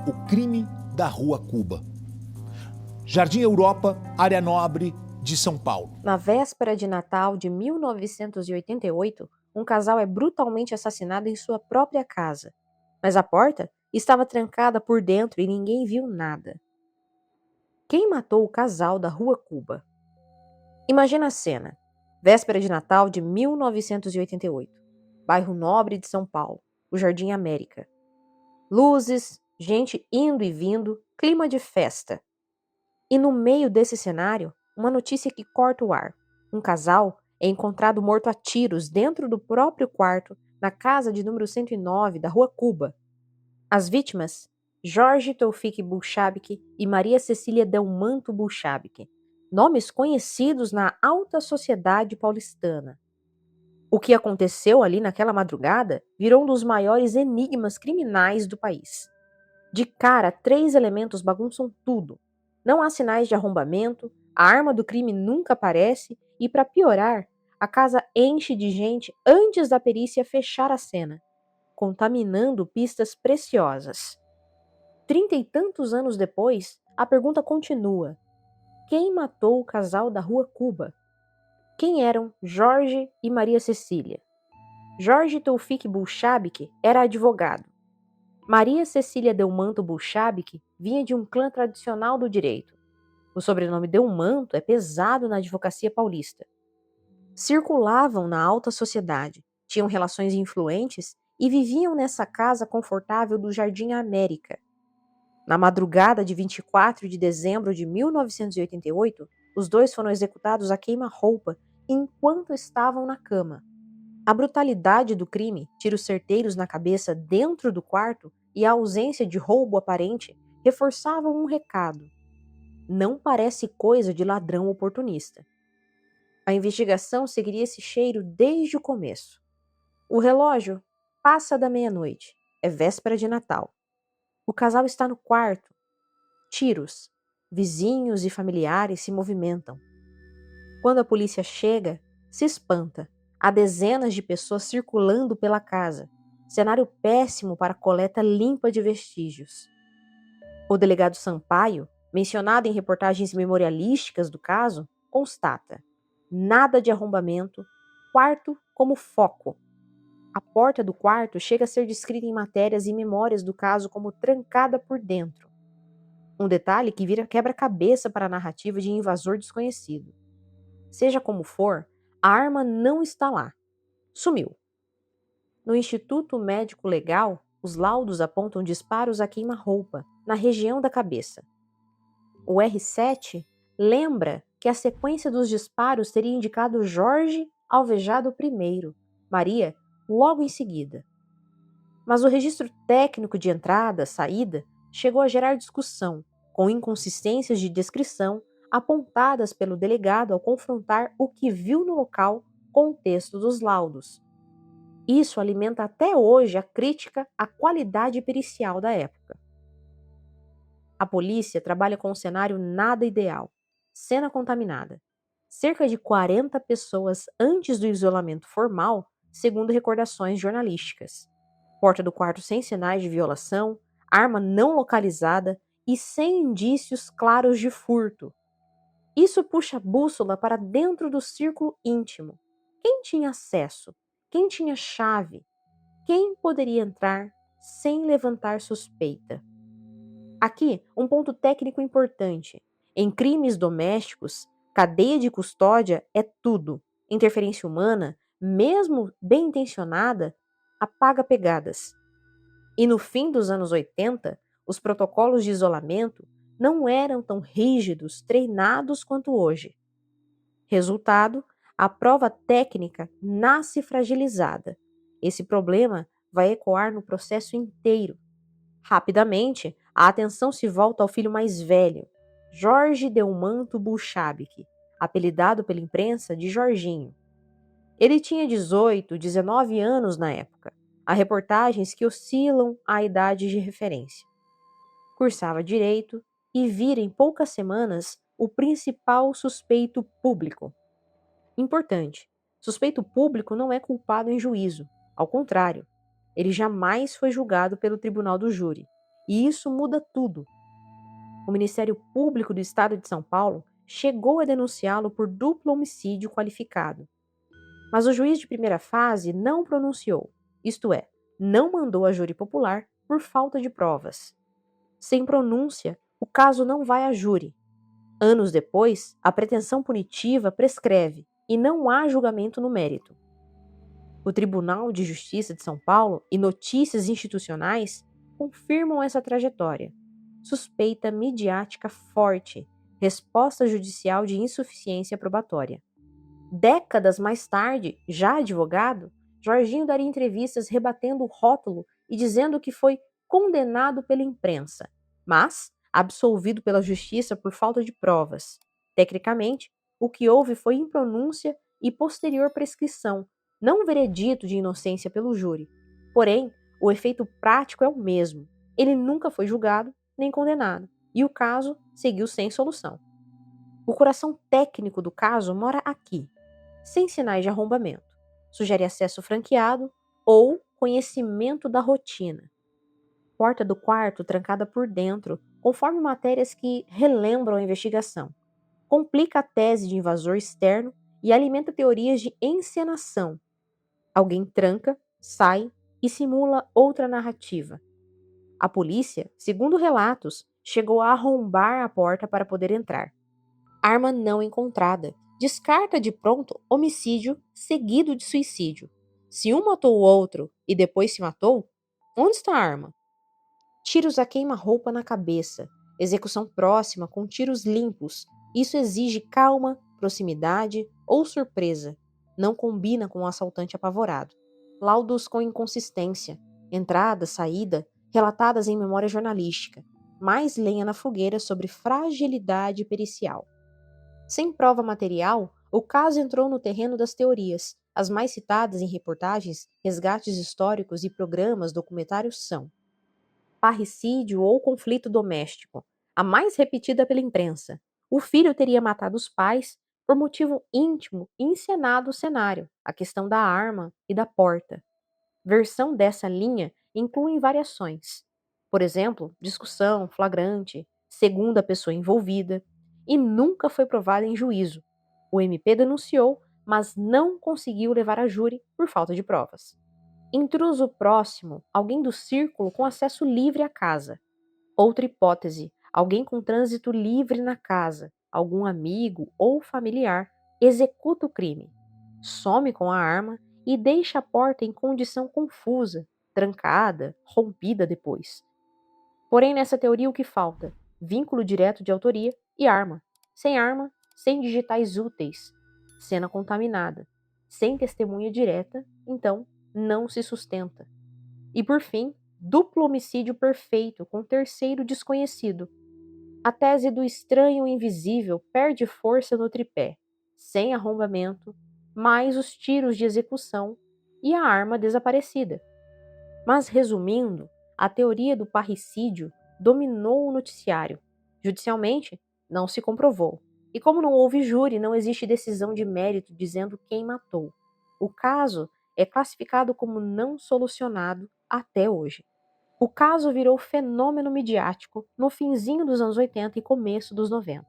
O crime da Rua Cuba. Jardim Europa, área nobre de São Paulo. Na véspera de Natal de 1988, um casal é brutalmente assassinado em sua própria casa. Mas a porta estava trancada por dentro e ninguém viu nada. Quem matou o casal da Rua Cuba? Imagina a cena. Véspera de Natal de 1988. Bairro nobre de São Paulo, o Jardim América. Luzes, gente indo e vindo, clima de festa. E no meio desse cenário, uma notícia que corta o ar. Um casal é encontrado morto a tiros dentro do próprio quarto, na casa de número 109 da Rua Cuba. As vítimas, Jorge Taoufik Bulchabik e Maria Cecília Delmanto Bulchabik, nomes conhecidos na alta sociedade paulistana. O que aconteceu ali naquela madrugada virou um dos maiores enigmas criminais do país. De cara, 3 elementos bagunçam tudo. Não há sinais de arrombamento, a arma do crime nunca aparece e, para piorar, a casa enche de gente antes da perícia fechar a cena, contaminando pistas preciosas. 30 e tantos anos depois, a pergunta continua: quem matou o casal da Rua Cuba? Quem eram Jorge e Maria Cecília? Jorge Taoufik Bulchabik era advogado. Maria Cecília Delmanto Bulchabik vinha de um clã tradicional do direito. O sobrenome Delmanto é pesado na advocacia paulista. Circulavam na alta sociedade, tinham relações influentes e viviam nessa casa confortável do Jardim América. Na madrugada de 24 de dezembro de 1988, os dois foram executados a queima-roupa enquanto estavam na cama. A brutalidade do crime, tiros certeiros na cabeça dentro do quarto e a ausência de roubo aparente reforçavam um recado. Não parece coisa de ladrão oportunista. A investigação seguiria esse cheiro desde o começo. O relógio passa da meia-noite. É véspera de Natal. O casal está no quarto. Tiros. Vizinhos e familiares se movimentam. Quando a polícia chega, se espanta. Há dezenas de pessoas circulando pela casa. Cenário péssimo para coleta limpa de vestígios. O delegado Sampaio, mencionado em reportagens memorialísticas do caso, constata: nada de arrombamento, quarto como foco. A porta do quarto chega a ser descrita em matérias e memórias do caso como trancada por dentro. Um detalhe que vira quebra-cabeça para a narrativa de invasor desconhecido. Seja como for, a arma não está lá. Sumiu. No Instituto Médico Legal, os laudos apontam disparos a queima-roupa, na região da cabeça. O R7 lembra que a sequência dos disparos teria indicado Jorge alvejado primeiro, Maria logo em seguida. Mas o registro técnico de entrada, saída, chegou a gerar discussão, com inconsistências de descrição apontadas pelo delegado ao confrontar o que viu no local com o texto dos laudos. Isso alimenta até hoje a crítica à qualidade pericial da época. A polícia trabalha com um cenário nada ideal. Cena contaminada. Cerca de 40 pessoas antes do isolamento formal, segundo recordações jornalísticas. Porta do quarto sem sinais de violação, arma não localizada e sem indícios claros de furto. Isso puxa a bússola para dentro do círculo íntimo. Quem tinha acesso? Quem tinha chave? Quem poderia entrar sem levantar suspeita? Aqui, um ponto técnico importante. Em crimes domésticos, cadeia de custódia é tudo. Interferência humana, mesmo bem intencionada, apaga pegadas. E no fim dos anos 80, os protocolos de isolamento não eram tão rígidos, treinados quanto hoje. Resultado, a prova técnica nasce fragilizada. Esse problema vai ecoar no processo inteiro. Rapidamente, a atenção se volta ao filho mais velho, Jorge Delmanto Bulchabik, apelidado pela imprensa de Jorginho. Ele tinha 18, 19 anos na época. Há reportagens que oscilam a idade de referência. Cursava direito e vira em poucas semanas o principal suspeito público. Importante, suspeito público não é culpado em juízo, ao contrário, ele jamais foi julgado pelo tribunal do júri. e isso muda tudo. O Ministério Público do Estado de São Paulo chegou a denunciá-lo por duplo homicídio qualificado. Mas o juiz de primeira fase não pronunciou, isto é, não mandou a júri popular por falta de provas. Sem pronúncia, o caso não vai a júri. Anos depois, a pretensão punitiva prescreve e não há julgamento no mérito. O Tribunal de Justiça de São Paulo e notícias institucionais confirmam essa trajetória. Suspeita midiática forte, resposta judicial de insuficiência probatória. Décadas mais tarde, já advogado, Jorginho daria entrevistas rebatendo o rótulo e dizendo que foi condenado pela imprensa, mas absolvido pela justiça por falta de provas. Tecnicamente, o que houve foi impronúncia e posterior prescrição, não um veredito de inocência pelo júri. Porém, o efeito prático é o mesmo. Ele nunca foi julgado nem condenado, e o caso seguiu sem solução. O coração técnico do caso mora aqui, sem sinais de arrombamento. Sugere acesso franqueado ou conhecimento da rotina. Porta do quarto trancada por dentro, conforme matérias que relembram a investigação. Complica a tese de invasor externo e alimenta teorias de encenação. Alguém tranca, sai e simula outra narrativa. A polícia, segundo relatos, chegou a arrombar a porta para poder entrar. Arma não encontrada. Descarta de pronto homicídio seguido de suicídio. Se um matou o outro e depois se matou, onde está a arma? Tiros a queima-roupa na cabeça. Execução próxima com tiros limpos. Isso exige calma, proximidade ou surpresa. Não combina com um assaltante apavorado. Laudos com inconsistência. Entrada, saída, relatadas em memória jornalística. Mais lenha na fogueira sobre fragilidade pericial. Sem prova material, o caso entrou no terreno das teorias. As mais citadas em reportagens, resgates históricos e programas documentários são: parricídio ou conflito doméstico, a mais repetida pela imprensa. O filho teria matado os pais por motivo íntimo e encenado o cenário, a questão da arma e da porta. Versão dessa linha incluem variações. Por exemplo, discussão, flagrante, segunda pessoa envolvida, e nunca foi provada em juízo. O MP denunciou, mas não conseguiu levar a júri por falta de provas. Intruso próximo, alguém do círculo com acesso livre à casa. Outra hipótese, alguém com trânsito livre na casa, algum amigo ou familiar, executa o crime, some com a arma e deixa a porta em condição confusa, trancada, rompida depois. Porém, nessa teoria o que falta? Vínculo direto de autoria e arma. Sem digitais úteis. Cena contaminada. Sem testemunha direta, então não se sustenta. E por fim, duplo homicídio perfeito com terceiro desconhecido. A tese do estranho invisível perde força no tripé, sem arrombamento, mais os tiros de execução e a arma desaparecida. Mas resumindo, a teoria do parricídio dominou o noticiário. Judicialmente, não se comprovou. E como não houve júri, não existe decisão de mérito dizendo quem matou. O caso é classificado como não solucionado até hoje. O caso virou fenômeno midiático no finzinho dos anos 80 e começo dos 90.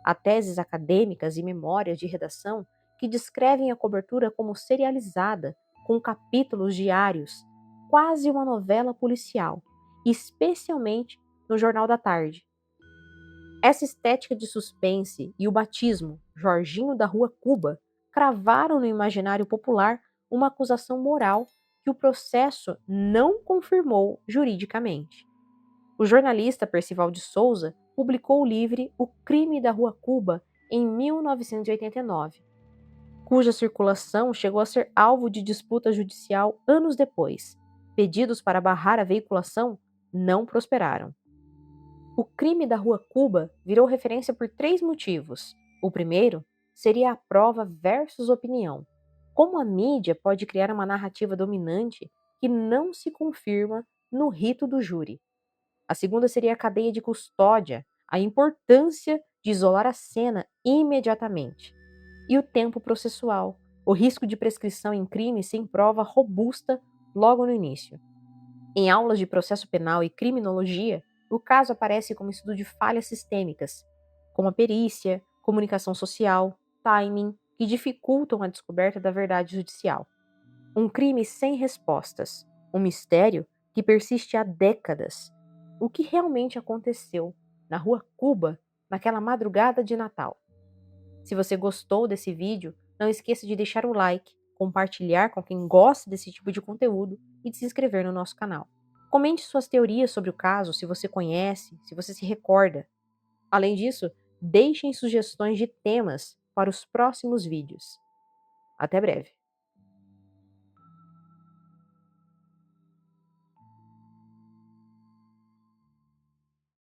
Há teses acadêmicas e memórias de redação que descrevem a cobertura como serializada, com capítulos diários, quase uma novela policial, especialmente no Jornal da Tarde. Essa estética de suspense e o batismo, Jorginho da Rua Cuba, cravaram no imaginário popular uma acusação moral que o processo não confirmou juridicamente. O jornalista Percival de Souza publicou o livro O Crime da Rua Cuba em 1989, cuja circulação chegou a ser alvo de disputa judicial anos depois. Pedidos para barrar a veiculação não prosperaram. O crime da Rua Cuba virou referência por 3 motivos. O primeiro seria a prova versus opinião. Como a mídia pode criar uma narrativa dominante que não se confirma no rito do júri. A segunda seria a cadeia de custódia, a importância de isolar a cena imediatamente. E o tempo processual, o risco de prescrição em crime sem prova robusta logo no início. Em aulas de processo penal e criminologia, O caso aparece como estudo de falhas sistêmicas, como a perícia, comunicação social, timing, que dificultam a descoberta da verdade judicial. Um crime sem respostas, um mistério que persiste há décadas. O que realmente aconteceu na Rua Cuba naquela madrugada de Natal? Se você gostou desse vídeo, não esqueça de deixar o like, compartilhar com quem gosta desse tipo de conteúdo e de se inscrever no nosso canal. Comente suas teorias sobre o caso, se você conhece, se você se recorda. Além disso, deixem sugestões de temas para os próximos vídeos. Até breve!